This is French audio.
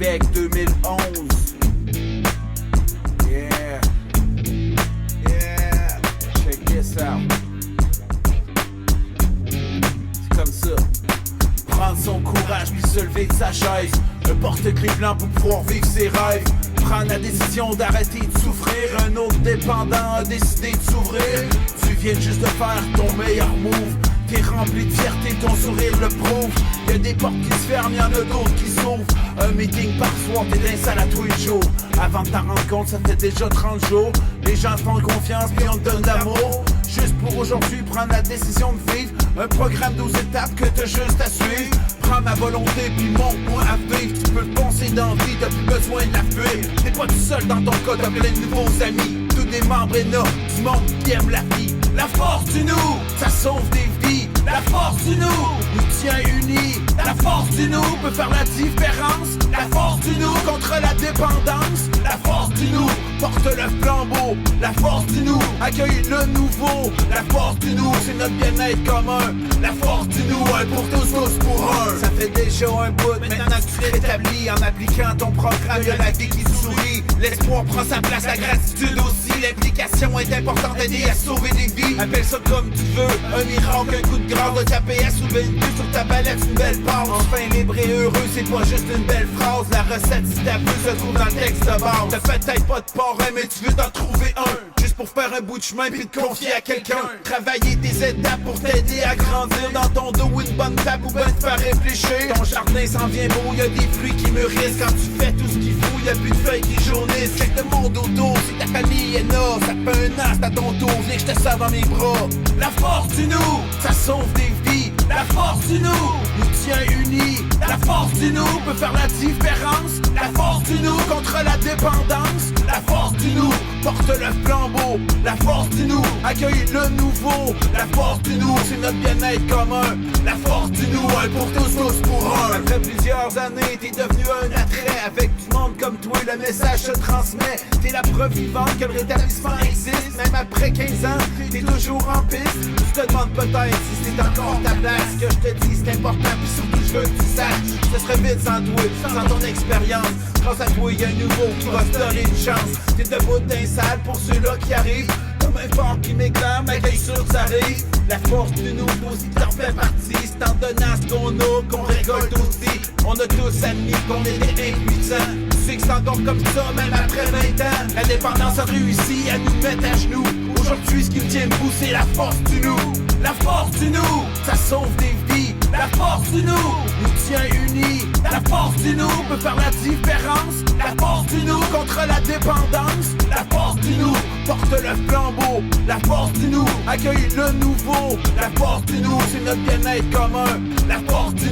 Québec 2011. Yeah. Yeah. Check this out. C'est comme ça. Prendre son courage puis se lever de sa chaise. Un porte-clés blanc pour pouvoir vivre ses rêves. Prendre la décision d'arrêter de souffrir. Un autre dépendant a décidé de s'ouvrir. Tu viens juste de faire ton meilleur move. T'es rempli de fierté, ton sourire le prouve. Y'a des portes qui se ferment, y'en a d'autres qui s'ouvrent. Un meeting par soir, t'es dans la salle à tous les jours. Avant de t'en rendre compte, ça fait déjà 30 jours. Les gens te font confiance puis on te donne d'amour. Juste pour aujourd'hui, prendre la décision de vivre. Un programme 12 étapes que t'as juste à suivre. Prends ma volonté puis montre-moi à vivre. Tu peux te poncer dans la vie, t'as plus besoin de la fuir. T'es pas tout seul dans ton cas, t'as plein de nouveaux amis. Tous des membres énormes du monde qui aime la vie. La force du nous, ça sauve des vies. La force du nous tient unis. La force du nous peut faire la différence. La force du nous contre la dépendance. La force du nous porte le flambeau. La force du nous accueille le nouveau. La force du nous c'est notre bien-être commun. La force du nous un pour tous, tous pour un. Ça fait déjà un bout, maintenant que tu rétablis. En appliquant ton programme, y'a la vie qui sourit. L'espoir prend sa place, la gratitude aussi. L'implication est importante, aider à sauver des vies. Appelle ça comme tu veux, un miracle, un coup de grâce. De taper à soulever une vue sur ta palette, une belle passe. Enfin libre et heureux, c'est pas juste une belle phrase. La recette, si t'as vu, se trouve dans le texte de base. T'as peut-être pas de parrain, mais tu veux t'en trouver un. Juste pour faire un bout de chemin puis te confier à quelqu'un. Travailler tes étapes pour t'aider à grandir. Dans ton dos une bonne tape ou bien te faire réfléchir. Ton jardin s'en vient beau, y'a des fruits qui mûrissent. Quand tu fais tout ce qu'il faut, y'a plus de feuilles qui jaunissent. Check le monde autour, si ta famille est nord. Ça te fait un an, c'est à ton tour, viens que je te serre dans mes bras. La force du nous, ça sauve des vies. La force du nous tient unis. La force du nous peut faire la différence. La force du nous contre la dépendance. La force du nous porte le flambeau. La force du nous accueille le nouveau. La force du nous c'est notre bien-être commun. La force du nous un pour tous, tous pour un. Après plusieurs années, t'es devenu un attrait. Avec du monde comme toi, le message se transmet. T'es la preuve vivante que le rétablissement existe. Même après 15 ans, t'es toujours en piste. Tu te demandes peut-être si c'est encore ta place. Ce que je te dis c'est important, puis surtout je veux que tu saches. Ce serait vite sans toi, sans ton expérience. Grâce à toi, y'a un nouveau qui va se donner une chance. T'es debout d'un salle pour ceux-là qui arrivent. Comme un phare qui m'éclaire, ma gueule sur ça arrive. La force du nous aussi t'en fait partie. C'est en donnant ce qu'on a qu'on récolte aussi. On a tous admis qu'on était impuissants. Tu sais que c'est encore comme ça, même après 20 ans. La dépendance a réussi à nous mettre à genoux. Aujourd'hui, ce qui me tient debout, c'est la force du nous. La force du nous, ça sauve des vies. La force du nous tient unis. La force du nous peut faire la différence. La force du nous contre la dépendance. La force du nous porte le flambeau. La force du nous accueille le nouveau. La force du nous c'est notre bien-être commun. La force du